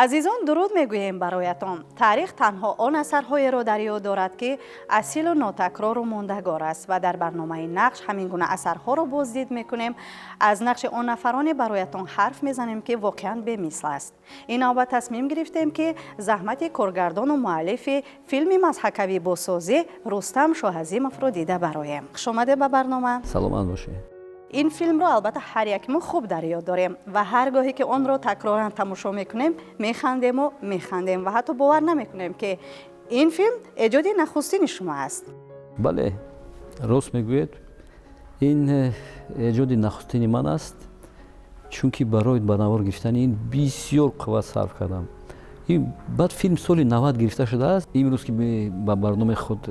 азизон, дуруд мегӯем бароятон. Таърих танҳо он асарҳоеро дар ёд дорад, ки асилу нотакрору мондагор аст ва дар барномаи нақш ҳамин гуна асарҳоро боздид мекунем. аз нақши он нафароне бароятон ҳарф мезанем, ки воқеан бемисл аст. ин навбат тасмим гирифтем, ки заҳмати коргардону муаллифи филми мазҳакавӣ босозӣ Рустам Шоҳазимовро дида бароем. хушомаде ба барнома. саломат бошед. ин филмро албатта ҳар якмон хуб дар ёд дорем ва ҳар гоҳе ки онро такроран тамошо мекунем механдему механдем ва ҳатто бовар намекунем, ки ин филм эҷоди нахустини шумо аст. бале, рост мегӯед. ин эҷоди нахустини ман аст, чунки барои ба навор гирифтани ин бисёр қувват сарф кардам. баъд филм соли 90 гирифта шудааст. имрӯз ки ба барномаи худ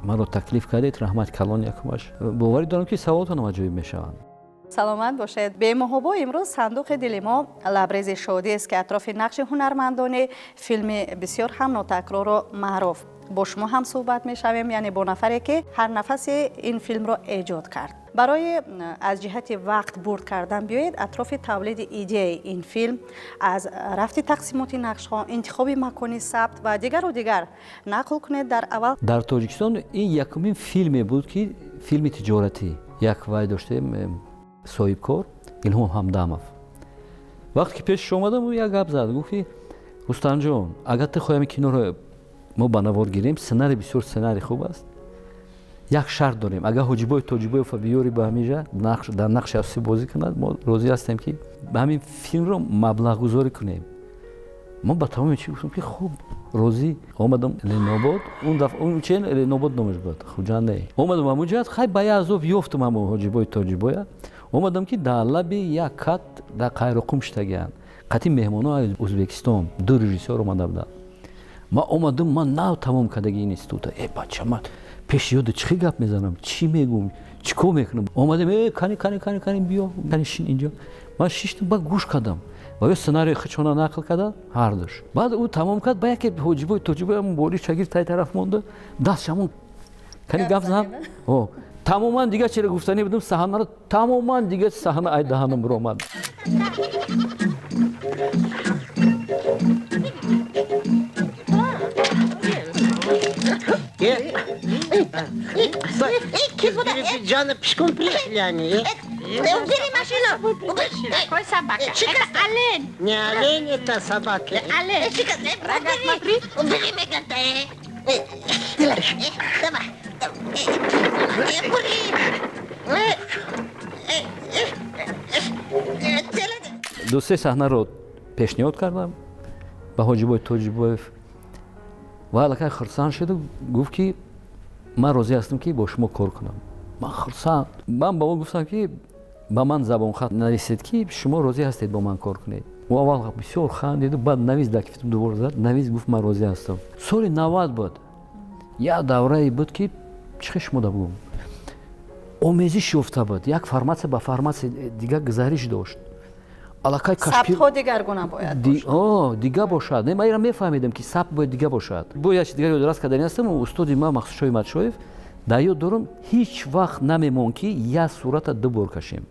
маро таклиф кардед, раҳмати калон якумаш, боварӣ дорам ки саволотонам аҷоиб мешаванд. саломат бошед. бемоҳобо имрӯз сандуқи дили мо лабрези шодиест, ки атрофи нақши ҳунармандони филми бисёр ҳам нотакрору маъруф бо шумо ҳам суҳбат мешавем, яъне бо нафаре ки ҳар нафасе ин филмро эҷод кард. барои аз ҷиҳати вақт бурд кардан биёед атрофи тавлиди идеяи ин филм, аз рафти тақсимоти нақшҳо, интихоби макони сабт ва дигару дигар нақл кунед. дар аввал дар тоҷикистон ин якумин филме буд, ки филми тиҷоратӣ. як вай доштем соҳибкор Илҳом Ҳамдамов. вақте ки пешаш омадам, ӯ як гап зад, гуфт ки Рустамҷон, агар ту хоҳем киноро мо ба навор гирем, сценарий бисёр сценарий хуб аст. як шарт дорем, агар Ҳоҷибой Тоҷибоевро биёри ба ҳамиҷа дар нақши асосӣ бозӣ кунад, мо розӣ ҳастем ки ба ҳамин филмро маблағгузорӣ кунем. мо ба тамоми чӣ гуфтам ки хуб, розӣ. омадам Ленобод, он чен Ленобод номаш буд, хуҷанд не. омадам ҳамунҷоят, хай ба як азоб ёфтам ҳамон Ҳоҷибои Тоҷибоя. омадам ки дар лаби як кат дар Қайроқум штагианд. қатъи меҳмонои Ӯзбекистон, ду режиссёр омада буданд. ман омадам, ман нав тамом кардаги ин института. бача, ман пеши ёда чӣ гап мезанам, чӣ мегӯм, чӣ кор мекунам. омадам, кани биё, кани шин инҷо. ман шиштам, ба гӯш кардам. ва ё сценарий хичона нақл карда ҳардуш. баъд ӯ тамом кард, ба яке Ҳоҷибои Тоҷибой ҳамон бори шагирд тай тараф монда, дастш ҳамон кани гап занам. тамоман дигар чера гуфтанӣ будам, саҳнаро тамоман дигар саҳна ай даҳанам биромад. Джана пешком приехали они. Убери машину. Какой собака? Это олень. Не олень, это собака. Олень. Рога, смотри. Убери мега-то. Давай. ду се саҳнаро пешниҳод кардам ба Ҳоҷибои Тоҷибоев ва аллакай хурсанд шуд, гуфт ки ман розӣ ҳастам ки бо шумо кор кунам. ман хурсанд. ман ба ӯ гуфтам ки ба ман забонхат нависед ки шумо розӣ ҳастед бо ман кор кунед. ӯ аввал бисёр хандиду, баъд навис дар кифтам дувор зад, навис гуфт ман розӣ ҳастам. соли 90 буд. як даврае буд ки чӣ шумо да бигӯм, омезиш ёфта буд. як форматсия ба форматсия дигар гузариш дошт. аллакай сабтҳо дигар гуна бояд бошад. дигар бошад. ман инро мефаҳмидам ки сабт бояд дигар бошад. бо як чиз дигар ёдраст кардани ҳастам, устоди ман Махсудшоҳи Матшоев дар ёд дорам, ҳеҷ вақт намемон ки як сурата ду бор кашем.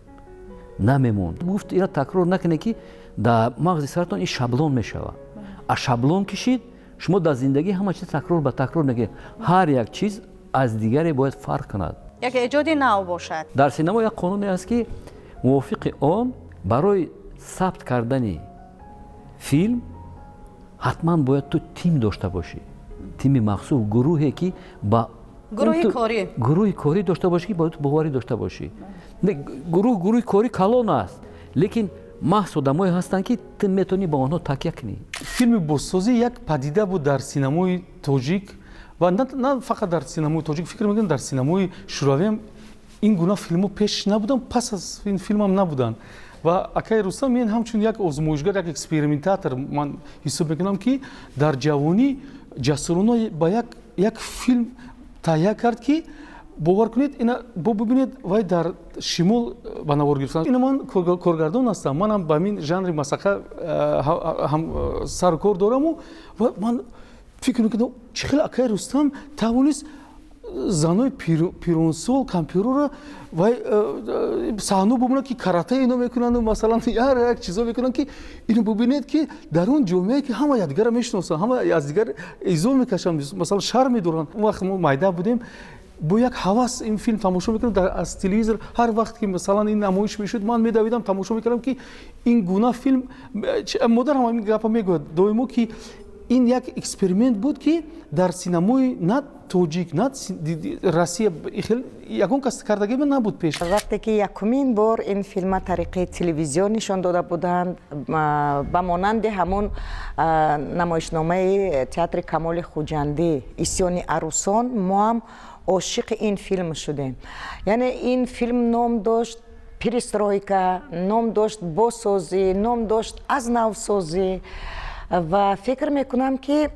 намемон. гуфт инро такрор накунед ки дар мағзи саратон ин шаблон мешавад. а шаблон кишид, шумо дар зиндагӣ ҳама чиз такрор ба такрор мегӯед. ҳар як чиз аз дигаре бояд фарқ кунад. як эҷоди нав бошад. дар синемо як қонуне аст ки мувофиқи он барои сабт кардани филм ҳатман бояд ту тим дошта бошӣ. тими махсус, гурӯҳе ки ба гурӯҳи корӣ дошта бошӣ, ки бояд боварӣ дошта бошӣ. гурӯҳи корӣ калон аст, лекин маҳз одамое ҳастанд ки ту метавонӣ ба онҳо такя кунӣ. филми бозсозӣ як падида буд дар синамои тоҷик ва на фақат дар синамои тоҷик, фикр мекунам дар синамои шӯравиам ин гуна филмҳо пеш набуданд, пас аз ин филмам набуданд. ва акай Рустам мен ҳамчун як озмоишгар, як экспериментатор ман ҳисоб мекунам, ки дар ҷавонӣ ҷасурона ба як филм таҳия кард, ки бовар кунед, бо бибинед вай дар шимол ба навор гирифтан. ина ман коргардон ҳастам, манам ба ҳамин жанри масақа сару кор дораму ва ман фикр мекунам, чӣ хел акай Рустам тавонист занои пиронсол кампюрора вай саҳно бубинад ки карате ино мекунанд масалан як чизо мекунанд ки ино бубинед ки дар он ҷомеае ки ҳама якдигара мешиносанд ҳама аз дигар изол мекашанд масалан шар медоранд. он вақт мо майда будем бо як ҳавас ин филм тамошо мекардам аз телевизор. ҳар вақт ки масалан ин намоиш мешуд ман медавидам тамошо мекардам ки ин гуна филм модарам ҳамин гапа мегӯяд доимо ки ин як эксперимент буд ки дар синамои на тоҷик на Россия ягон кас кардагӣ набуд пеш. вақте ки якумин бор ин филма тариқи телевизион нишон дода буданд ба монанди ҳамон намоишномаи театри Камоли Хуҷандӣ Исёни арӯсон мо ҳам ошиқи ин филм шудем. яъне ин филм ном дошт перестройка, ном дошт босозӣ, ном дошт аз навсозӣ ва фикр мекунам ки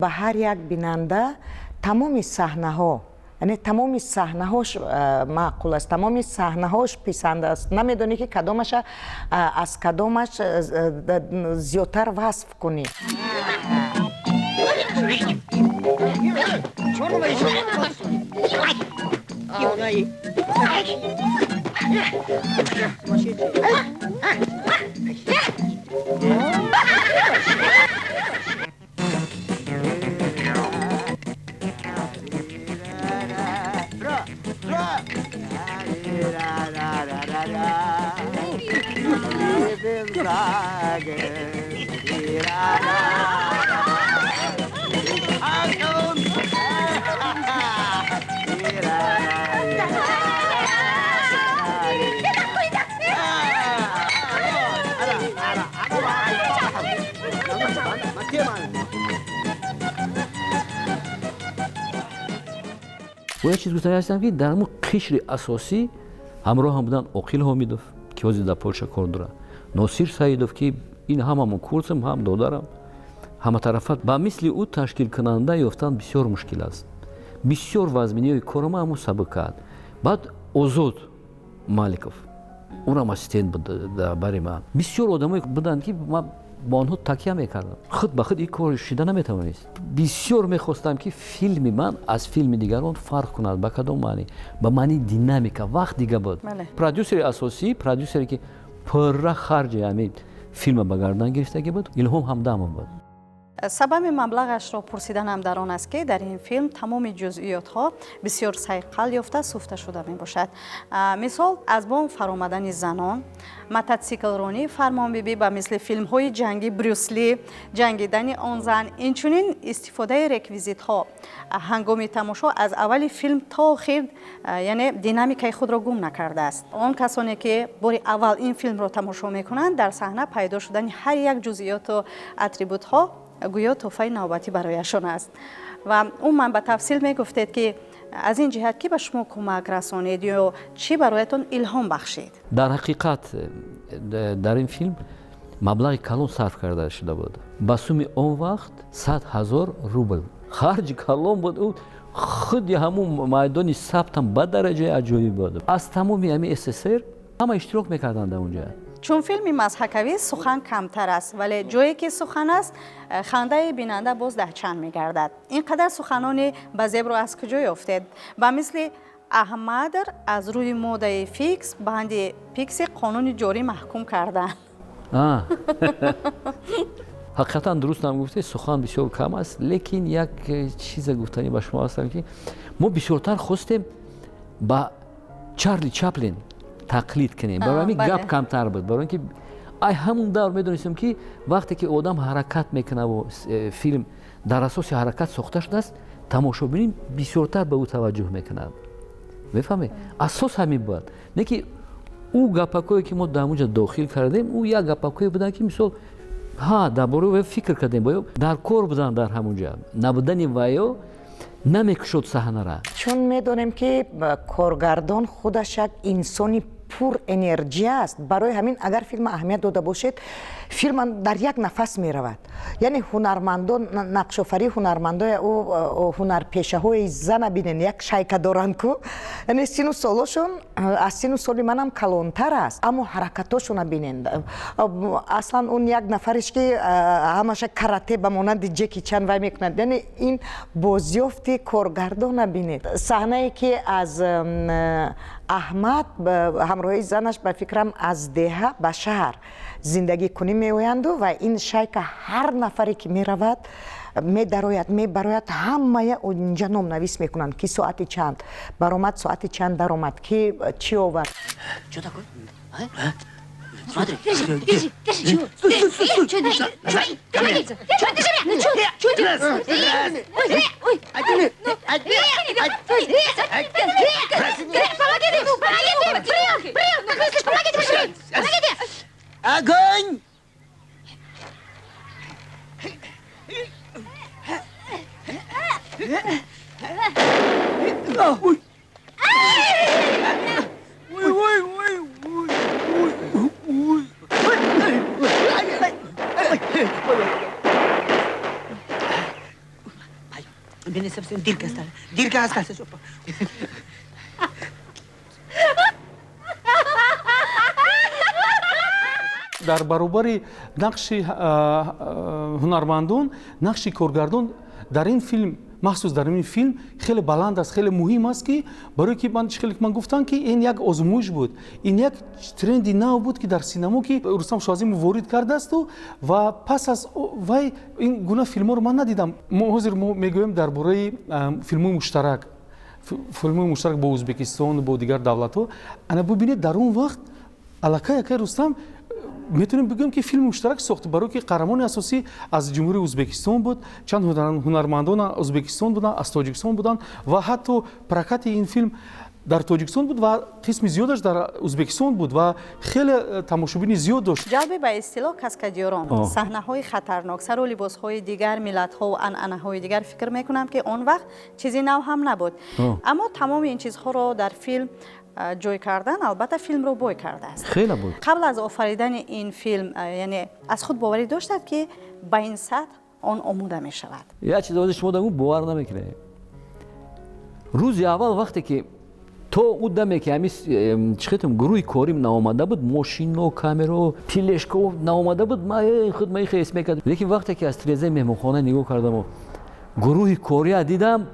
ба ҳар як бинанда тамоми саҳнаҳо яъне тамоми саҳнаҳош маъқул аст, тамоми саҳнаҳош писанд аст. намедонӣ ки кадомаша аз кадомаш зиёдтар васф кунӣ. و یک چیز گفتنی هستم که در مو قشر اساسی همراه هم بودن عقیل حمیدوف که وزیر در پولشا کار داره، ناصر سعیدوف که این هممون کورسم هم دادارم همه طرفات با مثل او تشکیل کننده یافتن بسیار مشکل است. بسیار وزمینی کار ما همون سبک کرد. بعد آزاد مالکوف اونم اسیستنت بود برای من. بسیار آدمایی بودن که ما با آنها تکیه میکردم. خود به خود این کار شده نمیتوانست. بسیار میخواستم که فیلم من از فیلم دیگران فرق کند. با کدام معنی؟ با معنی دینامیکا وقت دیگه بود. پرودوسر اساسی، پرودوسری که پر خرج همین فیلم به گردن گرفته بود، الهام همدم بود. سبب مبلغش را پرسیدنم در آن است که در این فیلم تمام جزئیات ها بسیار صیقل یافته سوخته شده می باشد. مثال از بام فرآمدن زنان، موتورسیکل رانی فرمانبیبی و مثل فیلم های جنگی بروسلی، جنگیدن آن زن، اینچنین استفاده رکویزیت ها هنگام تماشا از اول فیلم تا آخر یعنی دینامیکای خود را گم نکرده است. آن کسانی که بار اول این فیلم را تماشا میکنند در صحنه پیدا شدن هر یک جزئیات و اتریبوت ها گویا تحفه نوبتی برایشان است و اون من به تفصیل میگفتید که از این جهت کی به شما کمک رسانید یا چی برایتون الهام بخشید؟ در حقیقت در این فیلم مبلغ کلان صرف کرده شده بود. با سوم اون وقت 100,000 روبل خرج کلان بود. او خود همون میدان ثبت هم به درجه عجیب بود. از تمامی همین SSR همه اشتراک میکردند در اونجا. چون فیلم مضحکوی سخن کمتر است ولی جایی که سخن است خنده بیننده باز دهچند میگردد. اینقدر سخنانی به زبر از کجا یافتید؟ با مثل احمد از روی موده فیکس بند پیکس قانون جاری محکوم کردن. حقیقتا درست نگفته، سخن بسیار کم است، لیکن یک چیز گفتنی به شما هستم که ما بسیارتر خواستیم با چارلی چاپلین تقلید کنیم. برای همین گپ کمتر بود. برای اینکه ای همون دور میدونستم که وقتی که آدم حرکت میکنه و فیلم در اساس حرکت ساخته شده است، تماشاگرین بسیارتر به او توجه میکنه. میفهمی؟ اساس همین بود. نه که او گپاکایی که ما در اونجا داخل کردیم، او یک گپاکایی بودن که مثال درباره او فکر کردیم، باید در کار بودن در همونجا. نبودن وایو نمیکشد صحنه را. چون میدونیم که کارگردان خودش یک انسانی пур энергия аст. Барои ҳамин агар филм аҳамият дода бошед, филм дар як нафас меравад. Яъне ҳунармандон, нақшофари ҳунармандои ҳунарпешаҳои зана бинен, як шайка доранд ку, яъне сину солошон аз сину соли манам калонтар аст, аммо ҳаракатошона бинен. Аслан он як нафариш ки ҳамаша карате ба монанди Ҷеки Чан вай мекунад, яъне ин бозёфти коргардона бинед. Саҳнае ки аз аҳмад ҳамроҳи занаш ба фикрам аз деҳа ба шаҳр зиндагӣ кунӣ меоянду ва ин шайка ҳар нафаре ки меравад медарояд, мебарояд, ҳамая инҷа номнавис мекунанд ки соати чанд баромад, соати чанд даромад, ки чӣ овард. Что такое? Смотри. Держи. Стой. Что держи? Помогите. Что держи меня? Ну что держи? Ой. Помогите. Помогите. Огонь! Мне совсем дырка осталась. Дырка осталась. дар баробари нақши ҳунармандон, нақши коргардон дар ин филм, махсус дар ин филм хеле баланд аст, хеле муҳим аст, ки барои ки ман гуфтам ки ин як озмӯиш буд, ин як тренди нав буд ки дар синамо ки Рустам Шоазимов ворид кардаасту ва пас аз вай ин гуна филмҳоро ман надидам. ҳозир мо мегӯем дар бораи филмҳои муштарак, бо Ӯзбекистон, бо дигар давлатҳо. Ана бубинед дар он вақт аллакай якай Рустам метавонем бигӯем ки филми муштарак сохт, барое ки қаҳрамони асосӣ аз ҷумҳурии Ӯзбекистон буд, чанд ҳунармандон Ӯзбекистон буданд, аз Тоҷикистон буданд ва ҳатто прокати ин филм дар Тоҷикистон буд ва қисми зиёдаш дар Ӯзбекистон буд ва хеле тамошобини зиёд дошт. ҷалби ба истилоҳ каскадёрон, саҳнаҳои хатарнок, сару либосҳои дигар миллатҳо ва анъанаҳои дигар фикр мекунам ки он вақт чизи нав ҳам набуд. Аммо тамоми ин чизҳоро дар филм ҷой кардан албатта филмро бой кардааст. хеле буд. қабл аз офаридани ин филм, яъне аз худ боварӣ доштад ки ба ин сатҳ он омода мешавад? як чиз шумо дар бовар намекунед. рӯзи аввал вақте ки то у даме ки ҳамин чӣ хетам гурӯҳи корим наомада буд, мошино, камеро, пилешко наомада буд, ман худ ман хес мекардам. лекин вақте ки аз тирезаи меҳмонхона нигоҳ кардам, гурӯҳи кория дидам,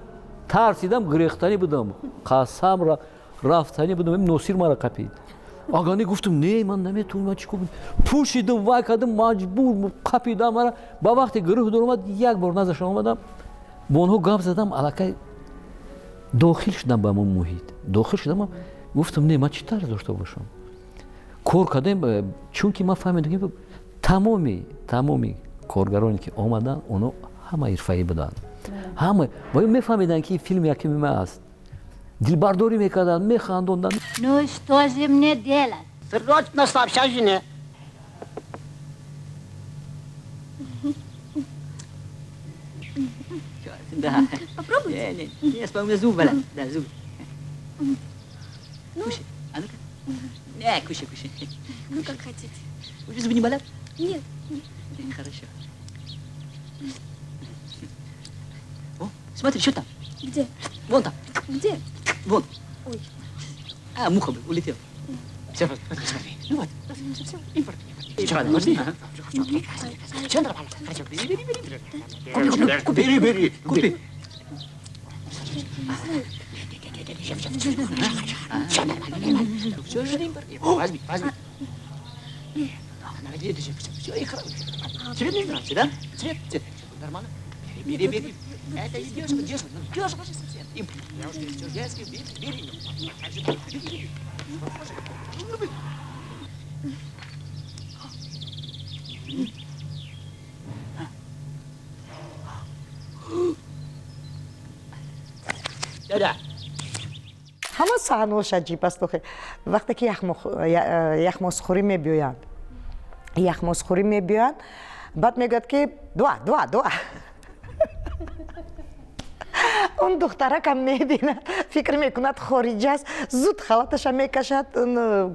тарсидам, гирехтанӣ будам, қасам рафтанӣ будам. Носир мара қапид. Агани гуфтам, не, ман наметавонам, чӣ кунам? Пӯшидам, вай кардам, маҷбур қапидам мара. Ба вақти гурӯҳ доромад, як бор назашон омадам, бо онҳо гап задам, аллакай дохил шудам ба мон муҳит. Дохил шудам, гуфтам, не, ман чӣ тарз дошта бошам? Кор кардем, чунки ман фаҳмидам ки тамоми коргароне ки омаданд, онҳо ҳама ҳирфаӣ буданд. Ҳама мефаҳмиданд ки филм якими ман аст. Дилбардорӣ мекарданд, механдонданд. Ну что же мне делать? Срочно сообщай жене. Да. Попробуй. Не, с помощью зуба. Да, зуб. Кушай. А ну-ка. Не, кушай. Ну, как хотите. Уже зубы не болят? Нет. Хорошо. О, смотри, что там? Где? Вон там. Где? Вон. Ой. А, муха улетел. Все, смотри. Ну вот. Все. Импорт. Подожди. Все нормально. Хорошо. Бери. Купи. Все нормально. Все же импорт. Возьми. Держи. Все, и хорошо. Цвет не нравится, да? Цвет. Нормально. Бери. Это не дешево. Совсем. Импорт. Я уже все детский. Бери. Да. ҳама саҳнаҳош аҷиб аст. вақте ки яхмозхӯрӣ мебиёянд, баъд мегӯяд ки дуа. он духтарака мебинад фикр мекунад хориҷ аст зуд халаташа мекашад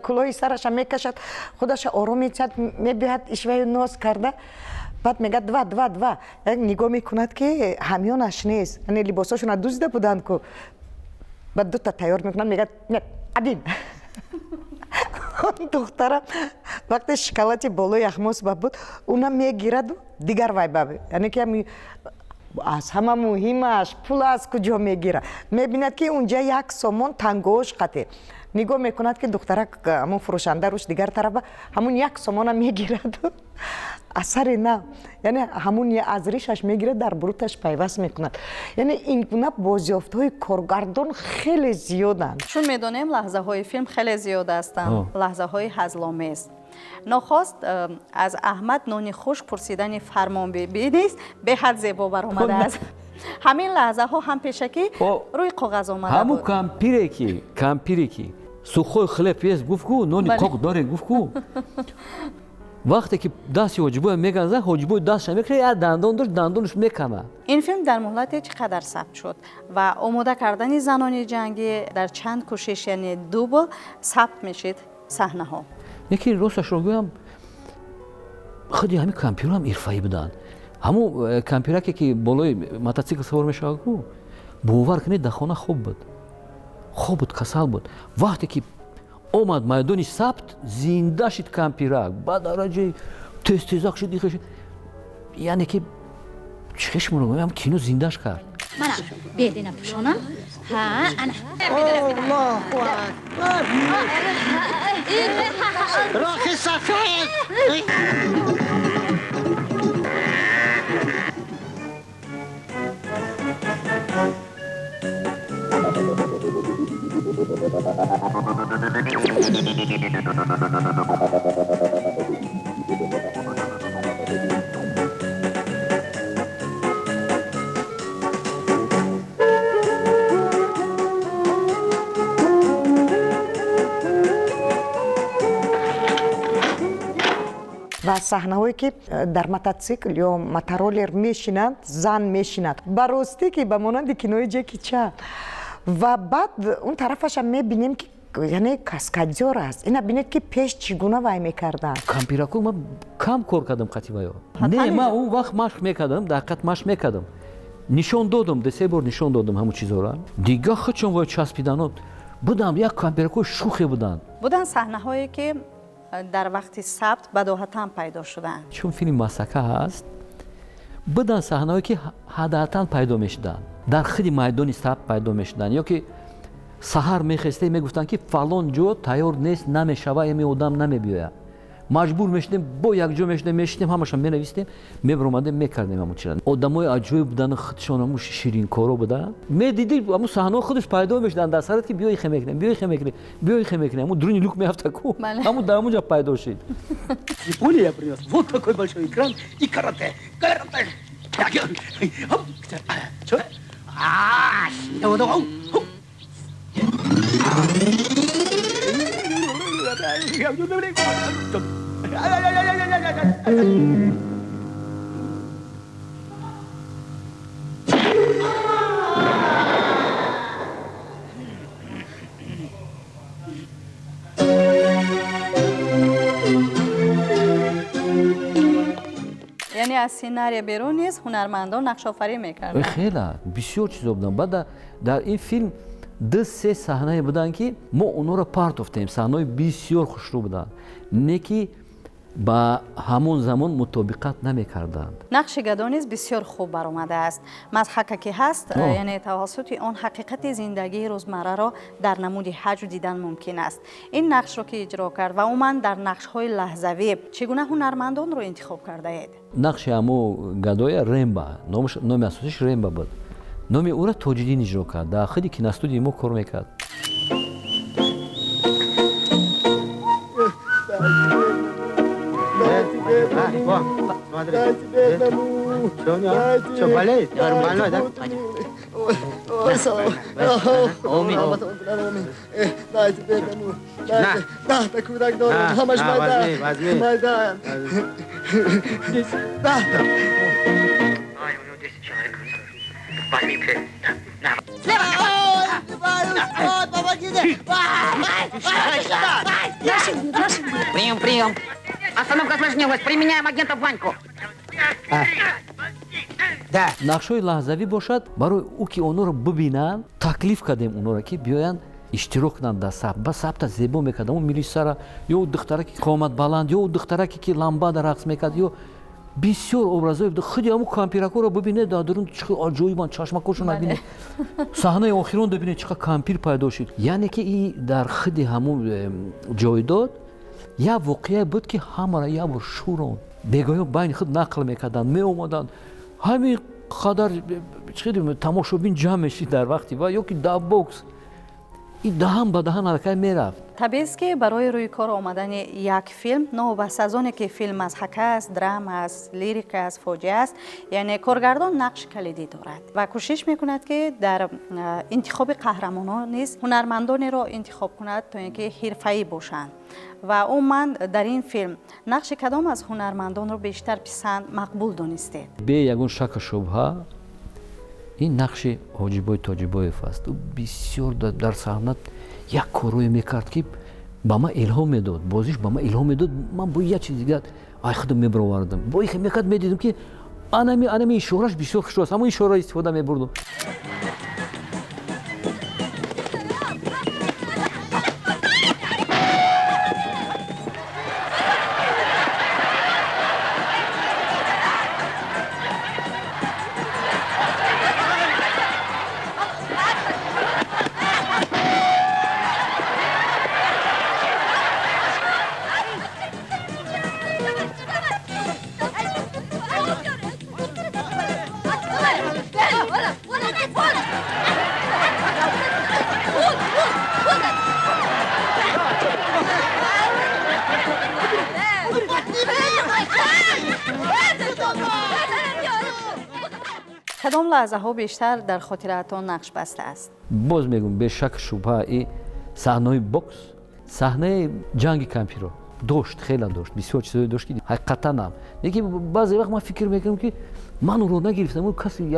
кулои сараша мекашад худаша ором мечад мебиҳад ишваю ноз карда баъд мегӯяд два як нигоҳ мекунад ки ҳамёнаш нест яъне либосошона дузида буданд ку баъд дута тайёр мекунад мегӯяд адин он духтара вақте шоколади болои ахмосба буд уна мегираду дигар вай баби яъне ки аз ҳама муҳимаш пул аз куҷо мегирад мебинад ки унҷа як сомон тангош қате нигоҳ мекунад ки духтарак ҳамон фурӯшанда руш дигар тарафа ҳамун як сомона мегираду асаре на яъне ҳамун аз ришаш мегирад дар буруташ пайваст мекунад яъне ин гуна бозёфтҳои коргардон хеле зиёданд чун медонем лаҳзаҳои филм хеле зиёд ҳастанд лаҳзаҳои ҳазломез нохост аз аҳмад нони хушк пурсидани фармонбиби нест беҳад зебо баромадааст ҳамин лаҳзаҳо ҳам пешакӣ рӯи коғаз омада ҳамун кампире ки сухой хлеб ест гуфтку нони коқ доре гуфтку вақте ки дасти ҳоҷибоя меганза ҳоҷибои дастша мекара я дандон дошт дандонаш мекана ин филм дар муҳлате чӣ қадар сабт шуд ва омода кардани занони ҷангӣ дар чанд кӯшиш яъне дубл сабт мешид саҳнаҳо яки росташро гӯям худи ҳамин кампирам ирфаӣ буданд ҳамун кампираке ки болои мототсикл савор мешавадку бовар кунед дар хона хоб буд касал буд вақте ки омад майдони сабт зинда шид кампирак ба дараҷаи тезак шид яъне ки чешмро гӯям кино зиндаш кард منم بهدینم پوشانم ها انا راخ سفید ва саҳнаҳое ки дар мототсикл ё мотороллер мешинад зан мешинад ба ростӣ ки ба монанди кинои ҷеки чан ва баъд он тарафашам мебинем ки яъне каскадёр аст ина бинед ки пеш чӣ гуна вай мекарданд кампираку ман кам кор кардам қативаё не ман он вақт машқ мекардам дақиқат машқ мекардам нишон додам се бор нишон додам ҳамун чизоро дигар хачон вой часпиданот будам як кампираку шухе буданд саҳнаҳое ки дар вақти сабт бадоҳатан пайдо шуданд чун филми масака ҳаст будан саҳнаҳое ки ҳадаатан пайдо мешуданд дар худи майдони сабт пайдо мешуданд ё ки саҳар мехестем мегуфтанд ки фалон ҷо тайёр нест намешава ами одам намебиёя маҷбур мешудем бо якҷо мешудем мешидем ҳамаша менавистем мебаромадем мекардем ҳамун чиза одамои аҷоиб буданд худшон ҳамун ширинкоро буданд медиди ҳамун саҳнаҳо худаш пайдо мешуданд дар сарат ки биёи хемекунем биёи хемекунем ҳамун дуруни лук меафтаку ҳамун дар ҳамунҷа пайдо шид Япония я принес. Вот такой большой экран и карате. Что? яъне аз сценария берун низ ҳунармандон нақшофарӣ мекарданд хела бисёр чизо буданд баъд дар ин филм ду-се саҳнае буданд ки мо онҳоро партофтем саҳнаҳои бисёр хушрӯ буданд не ки ба ҳамон замон мутобиқат намекарданд нақши гадо низ бисёр хуб баромадааст мазҳака ки ҳаст яъне тавассути он ҳақиқати зиндагии рӯзмарраро дар намуди ҳаҷм дидан мумкин аст ин нақшро ки иҷро кард ва умуман дар нақшҳои лаҳзавӣ чӣ гуна ҳунармандонро интихоб кардаед нақши ҳамо гадоя ремба номи асосиш ремба буд номи ӯро тоҷиддин иҷро кард дар худи киностудияи мо кор мекард Что, болеет? Нормально, да? Возьми, Прием. Остановка осложнилась. Применяем агента Ваньку. Да. нақшҳои лаҳзавӣ бошад барои ӯ ки онҳоро бибинанд таклиф кардем онҳоро ки биёянд иштирок кунанд дар сабт ба сабта зебо мекардам ӯ милисара ё ӯ духтараки қоматбаланд ё ӯ духтараке ки ламбада рақс мекард ё бисёр образҳои худи ҳамун кампиракҳоро бибинед дар дурун чӣ қадр аҷоибанд чашмакошро набинед саҳнаи охирон бибинед чӣ қадр кампир пайдо шуд яъне ки и дар худи ҳамун ҷойдод як воқеае буд ки ҳамаро як бор шӯронд бегоҳиҳо байни худ нақл мекарданд меомаданд ҳамин қадар тамошобин ҷамъ мешид дар вақти ва ё ки дар бокс и даҳан ба даҳан ҳаракат мерафт. табист ки барои рӯи кор омадани як филм новобаст аз оне ки филм мазҳака аст, драма аст, лирика аст, фоҷиа аст, яъне коргардон нақши калидӣ дорад ва кӯшиш мекунад ки дар интихоби қаҳрамонон низ ҳунармандонеро интихоб кунад то ин ки ҳирфаӣ бошанд ва умуман дар ин филм нақши кадом аз ҳунармандонро бештар писанд мақбул донистед? бе ягон шаку шубҳа ин нақши ҳоҷибои тоҷибоев аст. ӯ бисёр дар саҳна як корое мекард ки ба ман илҳом медод, бозиш ба ман илҳом медод, ман бо як чиз дигар ай худам мебаровардам. Бо ин мекард медидам ки анами ишораш бисёр хушро аст, ҳамон ишора истифода мебурдам. کدام لحظه ها بیشتر در خاطرتان نقش بسته است؟ боз мегӯям бешак шубҳа и саҳнаҳои бокс саҳнаи ҷанги кампирро дошт хеле дошт бисёр чизое дошт ки ҳақиқатанам лекин баъзе вақт ман фикр мекардам ки ман ӯро нагирифтам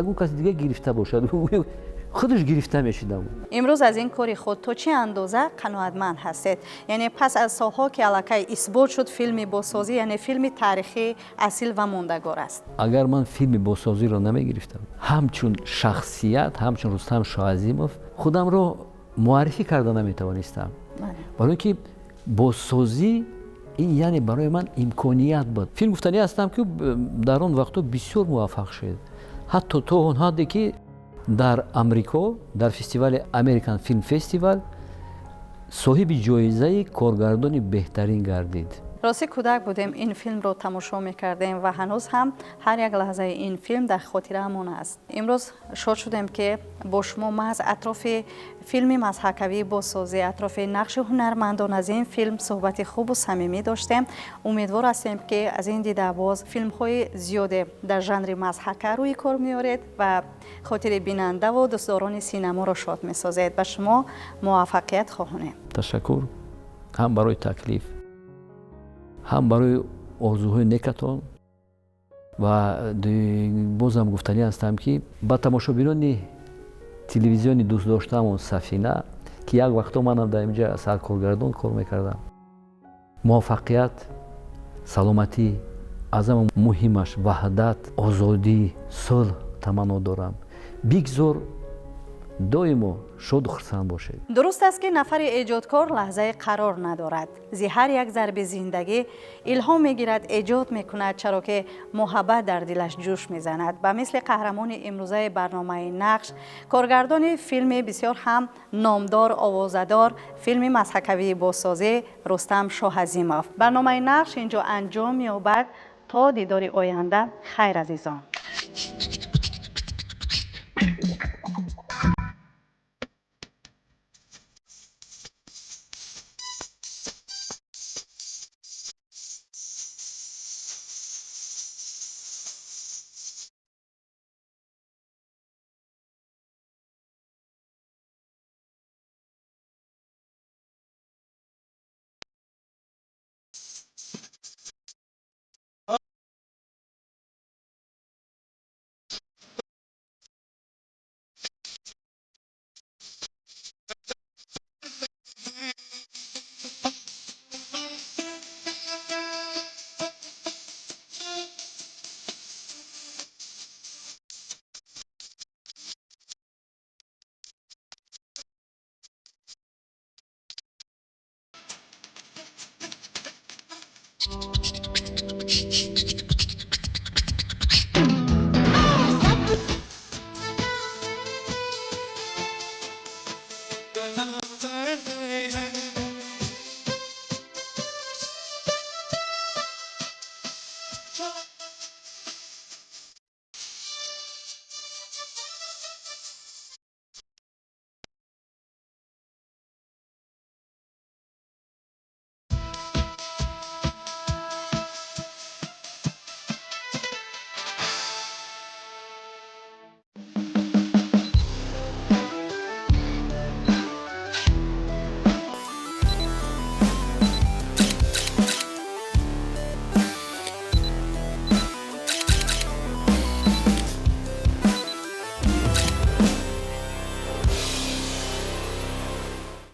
ягон каси дигар гирифта бошад خودش گرفته میشد. امروز از این کاری خود تو چه اندازه قناعتمند هستید؟ یعنی پس از سالها که علاقه اثبات شد فیلم بازسازی یعنی فیلم تاریخی اصیل و ماندگار است. اگر من فیلم بازسازی رو نمیگرفتم همچون شخصیت همچون رستم شاهعظیمov خودم رو معرفی کرده نمیتوانستم. برای اینکه بازسازی این یعنی برای من امکانیت بود. فیلم گفتنی هستم که در اون وقتا بسیار موفق شد. حتی تو اون حدی که در امریکا در فستیوال امریکن فیلم فستیوال صاحب جایزه کارگردان بهترین گردید. راستی کودک بودیم این فیلم رو تماشا میکردیم و هنوز هم هر یک لحظه این فیلم در خاطرمون است. امروز شاد شدیم که با شما محض اطراف فیلم مضحکوی بازسازی اطراف نقش هنرمندان از این فیلم صحبت خوب و صمیمی داشتیم. امیدوار هستیم که از این دیده باز فیلم های زیاده در ژانر مضحکه روی کار میارید و خاطر بیننده و دوستداران سینما را شاد میسازید. به شما موفقیت خواهانیم. تشکر هم برای تکلیف هم برای آرزوهای نکتان و بازم گفتنی هستم که با تماشابینان تلویزیونی دوست داشتم سفینه که یک وقتا منم در اینجا سرکارگردان کار میکردم موفقیت سلامتی ازم مهمش وحدت آزادی صلح تمنا دارم بگذار دویمو شاد و خرسند باشید. درست است که نفر ایجادکار لحظه قرار ندارد. زی هر یک ضربه زندگی الهام میگیرد، ایجاد میکند، چرا که محبت در دلش جوش میزند. و مثل قهرمان امروزه برنامه نقش، کارگردان فیلم بسیار هم نامدار آوازه‌دار فیلم مضحکوی بازسازی رستم شاهعظیمov. برنامه نقش اینجا انجام یابد تا دیدار آینده. خیر عزیزان.